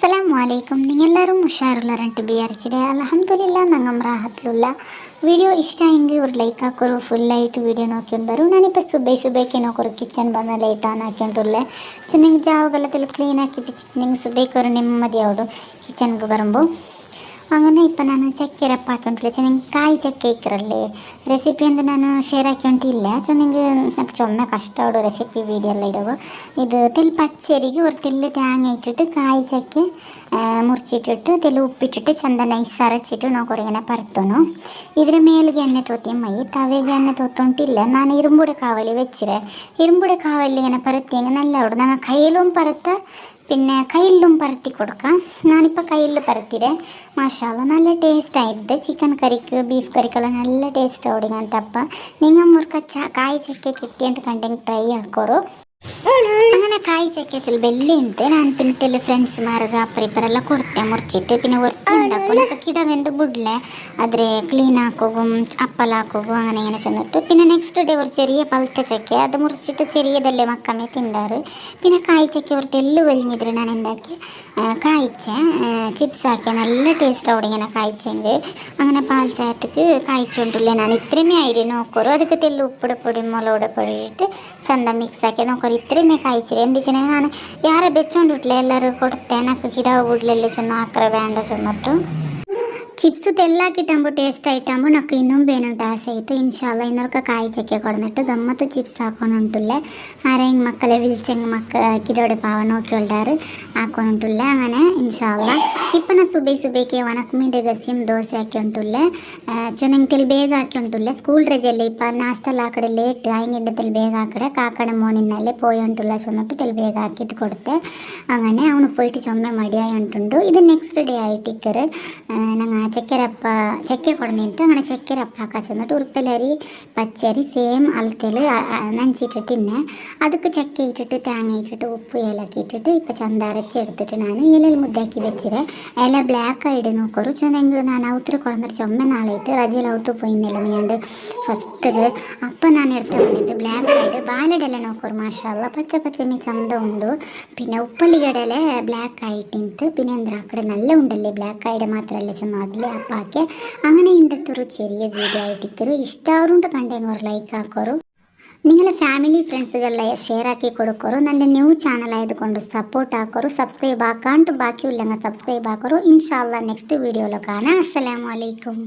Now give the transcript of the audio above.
അസ്സലാമലൈക്കും. നിങ്ങളെല്ലാവരും ഉഷാറുള്ളവരായിട്ട് വിചാരിച്ചിട്ട് അൽഹംദുലില്ലാ ഞങ്ങൾ റാഹത്തിലുള്ള വീഡിയോ ഇഷ്ടമായെങ്കിൽ ഒരു ലൈക്ക് ആക്കൊരു ഫുള്ളായിട്ട് വീഡിയോ നോക്കിക്കൊണ്ട് വരും. ഞാനിപ്പോൾ സുബൈക്ക് നോക്കൊരു കിച്ചൺ വന്ന് ലൈറ്റ് ഓൺ ആക്കിയിട്ടുള്ളേ ചെന്നെങ്കിൽ ജാവകലത്തിൽ ക്ലീൻ ആക്കി വെച്ചിട്ടുണ്ടെങ്കിൽ സുബൈക്ക് ഒരു നിമ്മതിയാവും കിച്ചണിക്ക് വരുമ്പോൾ. അങ്ങനെ ഇപ്പം ನಾನು ಚಕ್ಕೆ ರಪ್ಪ ಹಾಕೊಂಡಿಲ್ಲ ಚೆನ್ನಾಗಿ ಕಾಯಿ ಚಕ್ಕೆ ಇಕ್ಕರಲ್ಲೇ ರೆಸಿಪಿ ಅಂತ ನಾನು ಶೇರ್ ಹಾಕೊಂಡಿಲ್ಲ ಚೆನ್ನಾಗಿ ನನಗೆ ചുമ കഷ്ടമാണ് റെസിപ്പി വീഡിയോ എല്ലാം ഇടുക. ഇത് തെൽ പച്ചരിക്ക് ഒരു തെല്ല് തേങ്ങ ഇട്ടിട്ട് കായ് ചക്ക മുറിച്ചിട്ടിട്ട് തെല്ല് ഉപ്പിട്ടിട്ട് ചന്ത നൈസ് അരച്ചിട്ട് ನಾವು കുറേ പരത്തണം. ಇದರ ಮೇಲಿಗೆ ಎಣ್ಣೆ ತೋತಿ ಮೈ ತವೆಗೆ ಎಣ್ಣೆ ತೋತೊಂಟಿಲ್ಲ. ನಾನು ഇരുമ്പുടെ കാവലി വെച്ചിരേ ഇരുമ്പുടെ കാവലിൽ ഇങ്ങനെ പരത്തിയെങ്കിൽ നല്ല അവിടെ ഞങ്ങൾ കയ്യിലും പരത്ത പിന്നെ കയ്യിലും പരത്തി കൊടുക്കാം. ഞാനിപ്പോൾ കയ്യിൽ പരത്തിരെ മാഷാ അല്ലാ നല്ല ടേസ്റ്റ് ആയിട്ട് ചിക്കൻ കറിക്ക് ബീഫ് കറിക്കെല്ലാം നല്ല ടേസ്റ്റ് ഓടി അങ്ങനത്തെ. നിങ്ങൾ മുറുക്ക കായ് ചക്ക കിട്ടിയിട്ട് കണ്ടെങ്കിൽ ട്രൈ ആക്കോറു. അങ്ങനെ കായ് ചക്കത്തിൽ ಬೆಲ್ಲಿಂತೆ ನಾನು പിന്നെ ಫ್ರೆಂಡ್ಸ್ಮಾರ್ಗೆ ಅಪ್ಪರಿಬ್ಬರೆಲ್ಲ ಕೊಡ್ತೆ ಮುರ್ಚಿಟ್ಟು പിന്നെ ಒರ್ತಿ ഉണ്ടാക്കും. അപ്പോൾ കിട വെന്ത് ബുഡ്ലെ അതിരെ ക്ലീൻ ആക്കുകയും അപ്പൽ ആക്കുകയും അങ്ങനെ ഇങ്ങനെ ചെന്നിട്ട് പിന്നെ നെക്സ്റ്റ് ഡേ ഒരു ചെറിയ പഴുത്ത ചക്ക അത് മുറിച്ചിട്ട് ചെറിയതല്ലേ മക്കമ്മേ തിണ്ടാറ്. പിന്നെ കായ്ച്ചക്ക ഒരു തെല്ല് വലിഞ്ഞിട്ട് ഞാൻ എന്താക്കി കായ്ച്ച ചിപ്സ് ആക്കിയ നല്ല ടേസ്റ്റ് അവിടെ ഇങ്ങനെ കായ്ച്ചെങ്കിൽ അങ്ങനെ പാൽ ചായത്തേക്ക് കായ്ച്ചുകൊണ്ടില്ല. ഞാൻ ഇത്രയുമേ ആയിട്ട് നോക്കറു അതൊക്കെ തെല്ല് ഉപ്പിടെ പൊടി മുളക് പൊടി ഇട്ട് ചന്ത മിക്സ് ആക്കി നോക്കറു ഇത്രയുമേ കായ്ച്ചില്ല. എന്ത് വെച്ചാൽ ഞാൻ ಯಾರೇ ಬೆಚ್ಚೊಂಡಿಟ್ಲೆ ಎಲ್ಲರೂ ಕೊಡ್ತೆ ನನಗೆ ಗಿಡ ಬಿಡ್ಲೆಲ್ಲ ಚೆನ್ನ ಆಕ್ರ ಬೇಡ ಚೆನ್ನಟ್ಟು ചിപ്സ് തെല്ലാക്കിട്ടാകുമ്പോൾ ടേസ്റ്റ് ആയിട്ടാകുമ്പോൾ നമുക്ക് ഇന്നും വേണുണ്ട് ആസെ ആയിട്ട് ഇൻഷാല്ല ഇന്നൊക്കെ കായ് ചക്ക കൊടുത്തിട്ട് ഗമ്മത്ത് ചിപ്സ് ആക്കണുണ്ടില്ലേ. ആരെയും മക്കളെ വിളിച്ചെങ്കിൽ കിടോടെ പാവ നോക്കിയുള്ളാറ് ആക്കണുണ്ടില്ലേ. അങ്ങനെ ഇൻഷാല്ല ഇപ്പം ഞാൻ സുബൈക്ക് വണക്കമീൻ്റെ ഗസ്യം ദോശ ആക്കി ഉണ്ടില്ലേ ചുനെങ്കിൽ ಬೇಗ ಹಾಕಿ ಉಂಟುಲ್ಲ. ಸ್ಕೂಲ್ ರಜೆಯಲ್ಲಿ ಇಪ್ಪ ನಾಷ್ಟೆಲ್ಲ ಆ ಕಡೆ ಲೇಟ್ ಹಂಗಿಂದ ತೆಲ್ ಬೇಗ ಆ ಕಡೆ ಕಾಕಡೆ മോണിന്നല്ലേ പോയി ഉണ്ടുള്ള ചൊന്നിട്ട് തെൽ ಬೇಗ ಹಾಕಿಟ್ಟು കൊടുത്തെ. അങ്ങനെ അവന് പോയിട്ട് ചുമ മടിയായി ഉണ്ടുണ്ട്. ഇത് നെക്സ്റ്റ് ഡേ ആയിട്ട് ഇക്കറ് ഞങ്ങൾ ചക്കരപ്പ ചക്ക കൊടുന്നിട്ട് അങ്ങനെ ചക്കരപ്പ ആക്കാൻ ചെന്നിട്ട് ഉറുപ്പലരി പച്ചരി സെയിം അളത്തിൽ നനച്ചിട്ടിട്ട് പിന്നെ അതൊക്കെ ചക്ക ഇട്ടിട്ട് തേങ്ങ ഇട്ടിട്ട് ഉപ്പ് ഏലക്കി ഇട്ടിട്ട് ഇപ്പം ചന്ത അരച്ചെടുത്തിട്ട് ഞാൻ ഇലയിൽ മുദ്ദാക്കി വെച്ചിട്ട് ഇല ബ്ലാക്ക് ആയിട്ട് നോക്കറു ചൊന്നെങ്കിൽ ഞാൻ ഔത്തിരി കൊടുന്നിട്ട് ചുമ നാളായിട്ട് റജയിൽ ഔത്ത് പോയിന്നില്ല മീണ്ട് ഫസ്റ്റ് അപ്പം ഞാൻ എടുത്ത് വന്നിട്ട് ബ്ലാക്ക് ആയിട്ട് ബാലടെല്ലാം നോക്കറു മാഷാല്ല പച്ച മീ ചന്ത ഉണ്ട്. പിന്നെ ഉപ്പള്ളികടലെ ബ്ലാക്ക് ആയിട്ട് പിന്നെ എന്താ അക്കടെ നല്ല ഉണ്ടല്ലേ ബ്ലാക്ക് ആയിട്ട് മാത്രമല്ല ചൊന്നു അതിൽ അപ്പാക്കി അങ്ങനെ ഇന്നത്തെ ചെറിയ വീഡിയോ ആയിട്ടിക്കറ് ഇഷ്ടമാറുണ്ട് കണ്ടെങ്കിൽ ഒരു ലൈക്ക് ആക്കോറു. നിങ്ങളെ ഫാമിലി ഫ്രണ്ട്സുകളിലെ ഷെയർ ആക്കി കൊടുക്കറു. നല്ല ന്യൂ ചാനൽ ആയതുകൊണ്ട് സപ്പോർട്ട് ആക്കറു. സബ്സ്ക്രൈബ് ആക്കാണ്ട് ബാക്കിയില്ലെങ്കിൽ സബ്സ്ക്രൈബ് ആക്കറു. ഇൻഷാ അല്ലാ നെക്സ്റ്റ് വീഡിയോയിൽ കാണാം. അസ്സലാമു അലൈക്കും.